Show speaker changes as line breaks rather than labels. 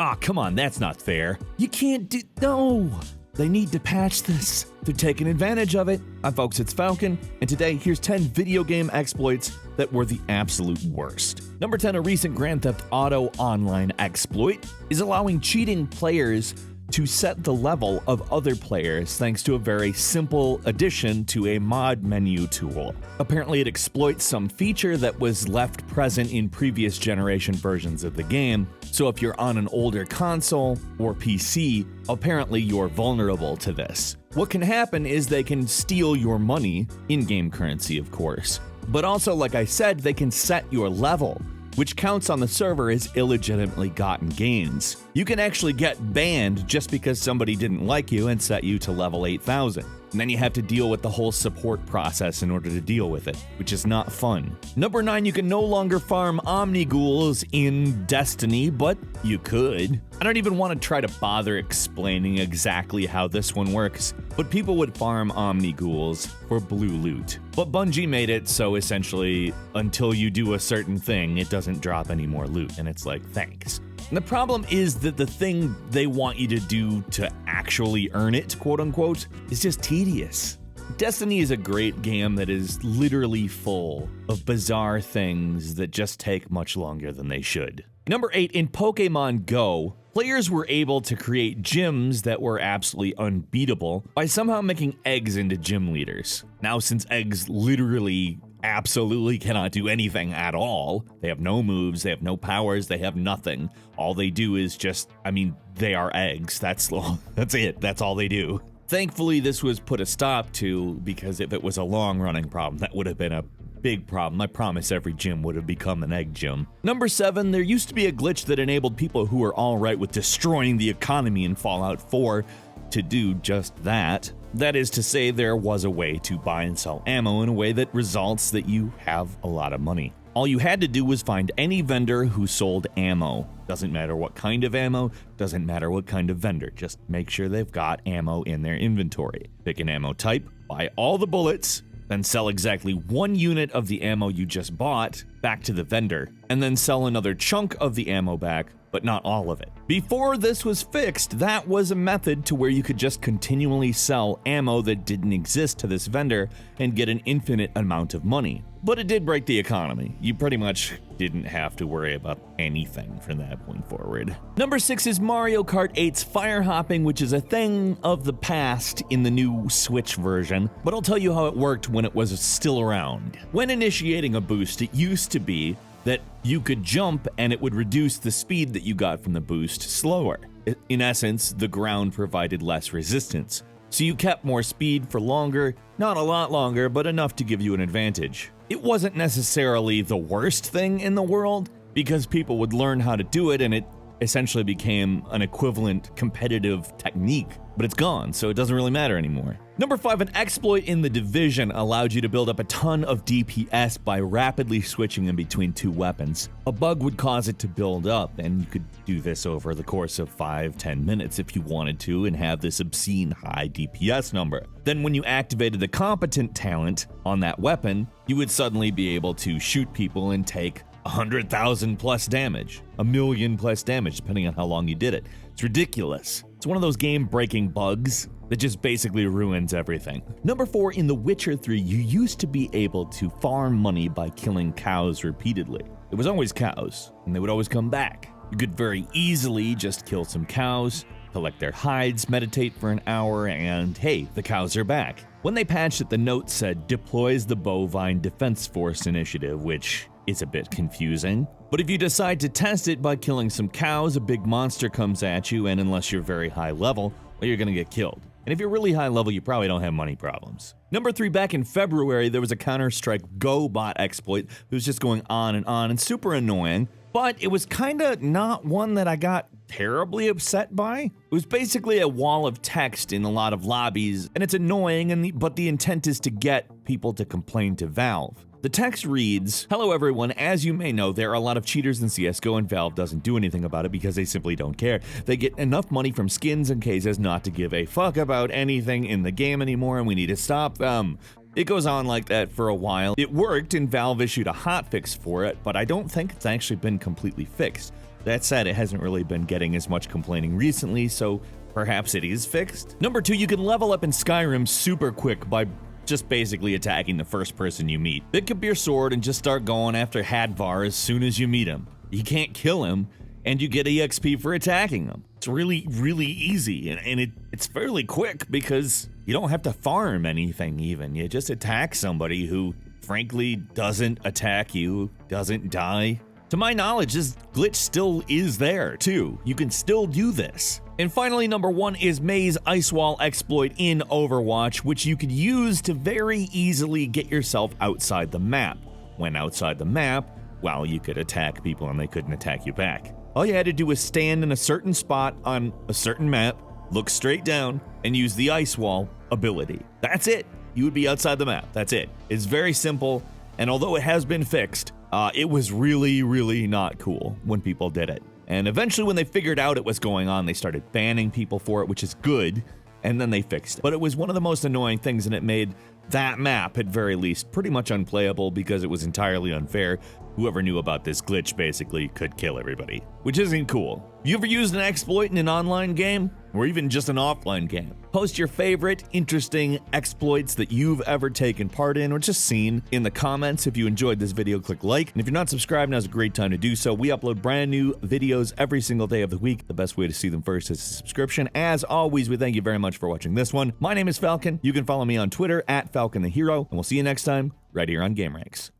Aw, come on, that's not fair. You can't do. No! They need to patch this. They're taking advantage of it. Hi folks, it's Falcon, and today here's 10 video game exploits that were the absolute worst. Number 10, a recent Grand Theft Auto Online exploit is allowing cheating players to set the level of other players thanks to a very simple addition to a mod menu tool. Apparently it exploits some feature that was left present in previous generation versions of the game, so if you're on an older console or PC, apparently you're vulnerable to this. What can happen is they can steal your money, in-game currency of course, but also like I said, they can set your level, which counts on the server as illegitimately gotten gains. You can actually get banned just because somebody didn't like you and set you to level 8,000. And then you have to deal with the whole support process in order to deal with it, which is not fun. Number 9, you can no longer farm Omnighuls in Destiny, but you could. I don't even want to try to bother explaining exactly how this one works, but people would farm Omnighuls for blue loot. But Bungie made it so essentially, until you do a certain thing, it doesn't drop any more loot, and it's like, thanks. And the problem is that the thing they want you to do to actually earn it, quote unquote, is just tedious. Destiny is a great game that is literally full of bizarre things that just take much longer than they should. Number 8, in Pokemon Go, players were able to create gyms that were absolutely unbeatable by somehow making eggs into gym leaders. Now, since eggs literally absolutely cannot do anything at all, they have no moves, they have no powers, they have nothing. All they do is just, they are eggs. That's it. That's all they do. Thankfully, this was put a stop to, because if it was a long-running problem, that would have been a big problem. I promise every gym would have become an egg gym. Number 7, there used to be a glitch that enabled people who were alright with destroying the economy in Fallout 4 to do just that. That is to say, there was a way to buy and sell ammo in a way that results that you have a lot of money. All you had to do was find any vendor who sold ammo. Doesn't matter what kind of ammo, doesn't matter what kind of vendor, just make sure they've got ammo in their inventory. Pick an ammo type, buy all the bullets, then sell exactly 1 unit of the ammo you just bought back to the vendor, and then sell another chunk of the ammo back, but not all of it. Before this was fixed, that was a method to where you could just continually sell ammo that didn't exist to this vendor and get an infinite amount of money. But it did break the economy. You pretty much didn't have to worry about anything from that point forward. Number 6 is Mario Kart 8's fire hopping, which is a thing of the past in the new Switch version, but I'll tell you how it worked when it was still around. When initiating a boost, it used to be that you could jump and it would reduce the speed that you got from the boost slower. In essence, the ground provided less resistance. So you kept more speed for longer, not a lot longer, but enough to give you an advantage. It wasn't necessarily the worst thing in the world, because people would learn how to do it and it essentially became an equivalent competitive technique, but it's gone, so it doesn't really matter anymore. Number 5, an exploit in The Division allowed you to build up a ton of DPS by rapidly switching in between 2 weapons. A bug would cause it to build up, and you could do this over the course of 5-10 minutes if you wanted to and have this obscene high DPS number. Then when you activated the competent talent on that weapon, you would suddenly be able to shoot people and take 100,000 plus damage, 1 million plus damage, depending on how long you did it. It's ridiculous. It's one of those game-breaking bugs that just basically ruins everything. Number 4, in The Witcher 3, you used to be able to farm money by killing cows repeatedly. It was always cows, and they would always come back. You could very easily just kill some cows, collect their hides, meditate for an hour, and hey, the cows are back. When they patched it, the note said, deploys the Bovine Defense Force Initiative, which is a bit confusing. But if you decide to test it by killing some cows, a big monster comes at you, and unless you're very high level, well, you're gonna get killed. And if you're really high level, you probably don't have money problems. Number 3, back in February, there was a Counter-Strike Go bot exploit that was just going on and super annoying, but it was kinda not one that I got terribly upset by. It was basically a wall of text in a lot of lobbies, and it's annoying, but the intent is to get people to complain to Valve. The text reads, "Hello everyone, as you may know, there are a lot of cheaters in CSGO and Valve doesn't do anything about it because they simply don't care. They get enough money from skins and cases not to give a fuck about anything in the game anymore and we need to stop them. It goes on like that for a while. It worked and Valve issued a hotfix for it, but I don't think it's actually been completely fixed. That said, it hasn't really been getting as much complaining recently, so perhaps it is fixed. Number 2, you can level up in Skyrim super quick by just basically attacking the first person you meet. Pick up your sword and just start going after Hadvar as soon as you meet him. You can't kill him, and you get EXP for attacking him. It's really, really easy, and it's fairly quick because you don't have to farm anything even. You just attack somebody who, frankly, doesn't attack you, doesn't die. To my knowledge, this glitch still is there, too. You can still do this. And finally, number 1 is May's Ice Wall exploit in Overwatch, which you could use to very easily get yourself outside the map. When outside the map, well, you could attack people and they couldn't attack you back. All you had to do was stand in a certain spot on a certain map, look straight down, and use the Ice Wall ability. That's it. You would be outside the map. That's it. It's very simple, and although it has been fixed, it was really, really not cool when people did it. And eventually when they figured out it was going on, they started banning people for it, which is good, and then they fixed it. But it was one of the most annoying things, and it made that map, at very least, pretty much unplayable because it was entirely unfair. Whoever knew about this glitch basically could kill everybody, which isn't cool. You ever used an exploit in an online game? Or even just an offline game? Post your favorite interesting exploits that you've ever taken part in or just seen in the comments. If you enjoyed this video, click like. And if you're not subscribed, now's a great time to do so. We upload brand new videos every single day of the week. The best way to see them first is a subscription. As always, we thank you very much for watching this one. My name is Falcon. You can follow me on Twitter @FalconTheHero, and we'll see you next time right here on gameranx.